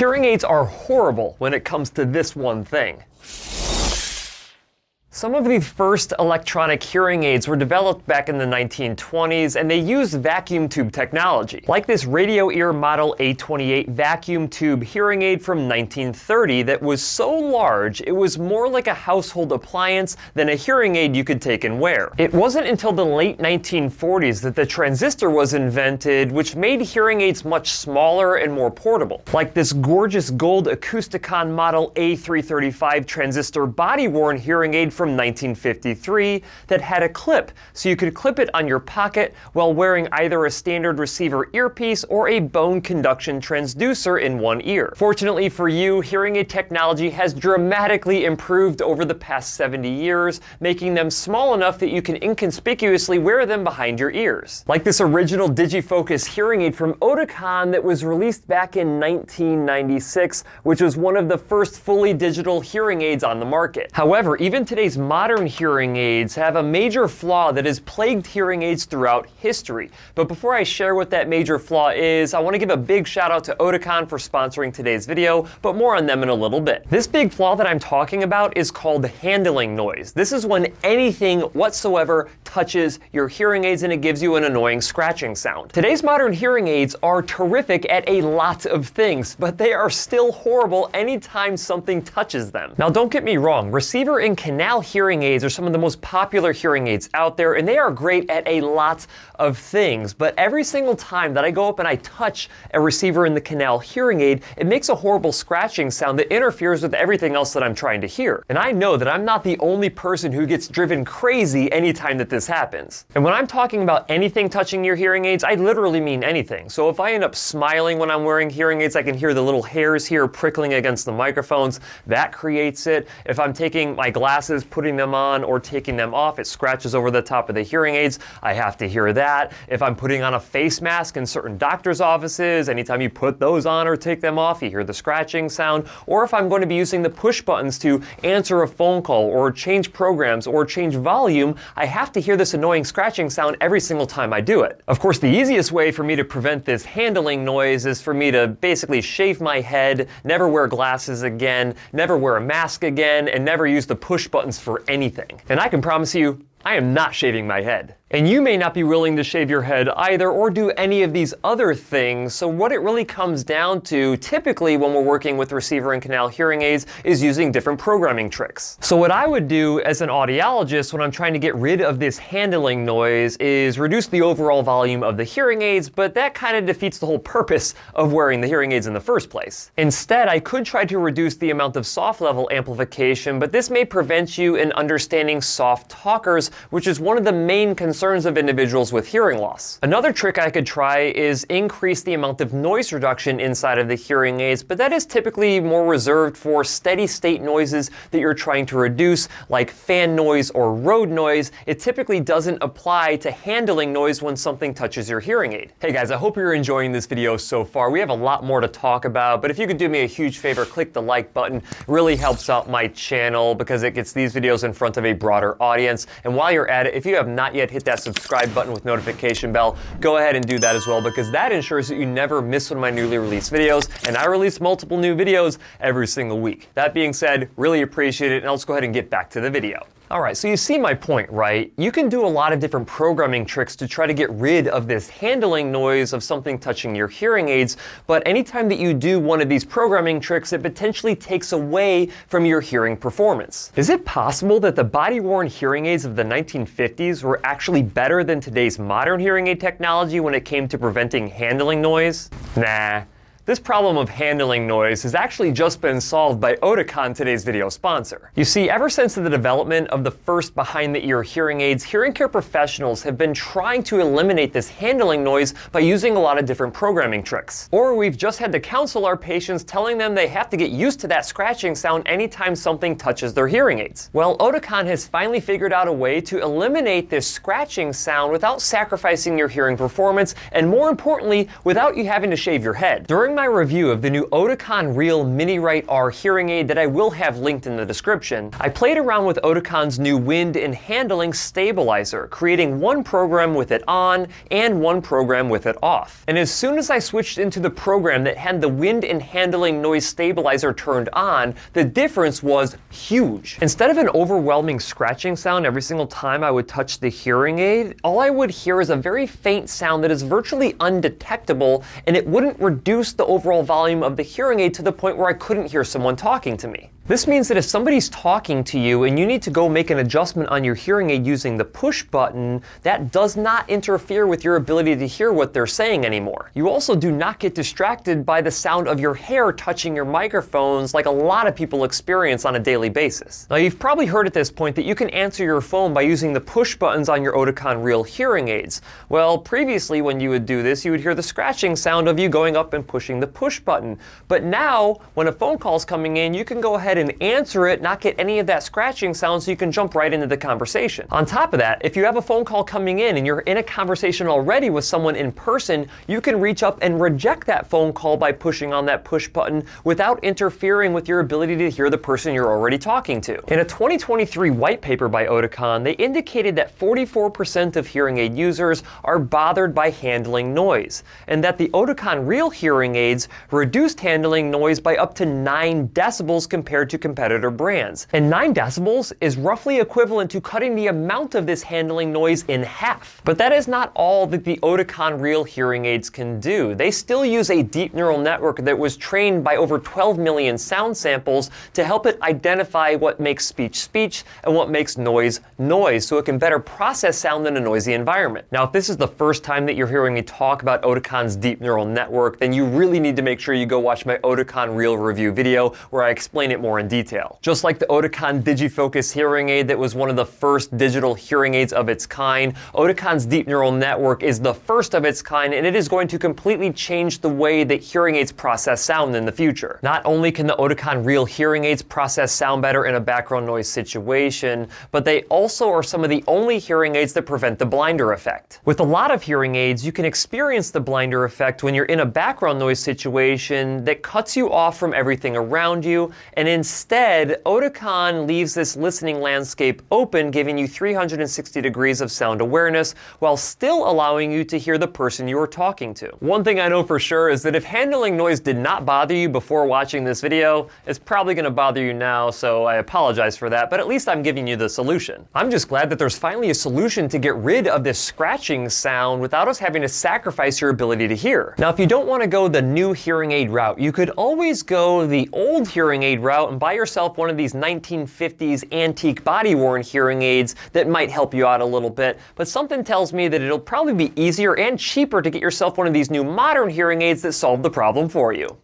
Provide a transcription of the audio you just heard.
Hearing aids are horrible when it comes to this one thing. Some of the first electronic hearing aids were developed back in the 1920s, and they used vacuum tube technology. Like this Radio Ear Model A28 vacuum tube hearing aid from 1930 that was so large it was more like a household appliance than a hearing aid you could take and wear. It wasn't until the late 1940s that the transistor was invented, which made hearing aids much smaller and more portable. Like this gorgeous gold Oticon Model A335 transistor body-worn hearing aid from 1953 that had a clip, so you could clip it on your pocket while wearing either a standard receiver earpiece or a bone conduction transducer in one ear. Fortunately for you, hearing aid technology has dramatically improved over the past 70 years, making them small enough that you can inconspicuously wear them behind your ears. Like this original Digifocus hearing aid from Oticon that was released back in 1996, which was one of the first fully digital hearing aids on the market. However, even today's modern hearing aids have a major flaw that has plagued hearing aids throughout history. But before I share what that major flaw is, I want to give a big shout out to Oticon for sponsoring today's video, but more on them in a little bit. This big flaw that I'm talking about is called handling noise. This is when anything whatsoever touches your hearing aids and it gives you an annoying scratching sound. Today's modern hearing aids are terrific at a lot of things, but they are still horrible anytime something touches them. Now don't get me wrong, receiver and canal hearing aids are some of the most popular hearing aids out there, and they are great at a lot of things, but every single time that I go up and I touch a receiver in the canal hearing aid, it makes a horrible scratching sound that interferes with everything else that I'm trying to hear. And I know that I'm not the only person who gets driven crazy anytime that this happens. And when I'm talking about anything touching your hearing aids, I literally mean anything. So if I end up smiling when I'm wearing hearing aids, I can hear the little hairs here prickling against the microphones. That creates it. If I'm taking my glasses, putting them on, or taking them off, it scratches over the top of the hearing aids. I have to hear that. If I'm putting on a face mask in certain doctor's offices, anytime you put those on or take them off, you hear the scratching sound. Or if I'm going to be using the push buttons to answer a phone call or change programs or change volume, I have to hear this annoying scratching sound every single time I do it. Of course, the easiest way for me to prevent this handling noise is for me to basically shave my head, never wear glasses again, never wear a mask again, and never use the push buttons for anything. And I can promise you, I am not shaving my head. And you may not be willing to shave your head either or do any of these other things, so what it really comes down to, typically when we're working with receiver and canal hearing aids, is using different programming tricks. So what I would do as an audiologist when I'm trying to get rid of this handling noise is reduce the overall volume of the hearing aids, but that kind of defeats the whole purpose of wearing the hearing aids in the first place. Instead, I could try to reduce the amount of soft level amplification, but this may prevent you in understanding soft talkers, which is one of the main concerns of individuals with hearing loss. Another trick I could try is increase the amount of noise reduction inside of the hearing aids, but that is typically more reserved for steady state noises that you're trying to reduce, like fan noise or road noise. It typically doesn't apply to handling noise when something touches your hearing aid. Hey guys, I hope you're enjoying this video so far. We have a lot more to talk about, but if you could do me a huge favor, click the like button. It really helps out my channel because it gets these videos in front of a broader audience. And while you're at it, if you have not yet hit that subscribe button with notification bell, go ahead and do that as well, because that ensures that you never miss one of my newly released videos, and I release multiple new videos every single week. That being said, really appreciate it, and let's go ahead and get back to the video. Alright, so you see my point, right? You can do a lot of different programming tricks to try to get rid of this handling noise of something touching your hearing aids, but anytime that you do one of these programming tricks, it potentially takes away from your hearing performance. Is it possible that the body-worn hearing aids of the 1950s were actually better than today's modern hearing aid technology when it came to preventing handling noise? Nah. This problem of handling noise has actually just been solved by Oticon, today's video sponsor. You see, ever since the development of the first behind-the-ear hearing aids, hearing care professionals have been trying to eliminate this handling noise by using a lot of different programming tricks. Or we've just had to counsel our patients telling them they have to get used to that scratching sound anytime something touches their hearing aids. Well, Oticon has finally figured out a way to eliminate this scratching sound without sacrificing your hearing performance, and more importantly, without you having to shave your head. During During my review of the new Oticon Real Mini Right R hearing aid that I will have linked in the description, I played around with Oticon's new wind and handling stabilizer, creating one program with it on and one program with it off. And as soon as I switched into the program that had the wind and handling noise stabilizer turned on, the difference was huge. Instead of an overwhelming scratching sound every single time I would touch the hearing aid, all I would hear is a very faint sound that is virtually undetectable, and it wouldn't reduce the overall volume of the hearing aid to the point where I couldn't hear someone talking to me. This means that if somebody's talking to you and you need to go make an adjustment on your hearing aid using the push button, that does not interfere with your ability to hear what they're saying anymore. You also do not get distracted by the sound of your hair touching your microphones like a lot of people experience on a daily basis. Now, you've probably heard at this point that you can answer your phone by using the push buttons on your Oticon Real hearing aids. Well, previously when you would do this, you would hear the scratching sound of you going up and pushing the push button. But now, when a phone call's coming in, you can go ahead and answer it, not get any of that scratching sound, so you can jump right into the conversation. On top of that, if you have a phone call coming in and you're in a conversation already with someone in person, you can reach up and reject that phone call by pushing on that push button without interfering with your ability to hear the person you're already talking to. In a 2023 white paper by Oticon, they indicated that 44% of hearing aid users are bothered by handling noise, and that the Oticon Real hearing aids reduced handling noise by up to 9 decibels compared to competitor brands. And 9 decibels is roughly equivalent to cutting the amount of this handling noise in half. But that is not all that the Oticon Real hearing aids can do. They still use a deep neural network that was trained by over 12 million sound samples to help it identify what makes speech speech and what makes noise noise, so it can better process sound in a noisy environment. Now, if this is the first time that you're hearing me talk about Oticon's deep neural network, then you really need to make sure you go watch my Oticon Real review video where I explain it more in detail. Just like the Oticon DigiFocus hearing aid that was one of the first digital hearing aids of its kind, Oticon's deep neural network is the first of its kind, and it is going to completely change the way that hearing aids process sound in the future. Not only can the Oticon Real hearing aids process sound better in a background noise situation, but they also are some of the only hearing aids that prevent the blinder effect. With a lot of hearing aids, you can experience the blinder effect when you're in a background noise situation that cuts you off from everything around you, and instead, Oticon leaves this listening landscape open, giving you 360 degrees of sound awareness while still allowing you to hear the person you are talking to. One thing I know for sure is that if handling noise did not bother you before watching this video, it's probably going to bother you now, so I apologize for that, but at least I'm giving you the solution. I'm just glad that there's finally a solution to get rid of this scratching sound without us having to sacrifice your ability to hear. Now, if you don't want to go the new hearing aid route, you could always go the old hearing aid route and buy yourself one of these 1950s antique body-worn hearing aids that might help you out a little bit, but something tells me that it'll probably be easier and cheaper to get yourself one of these new modern hearing aids that solve the problem for you.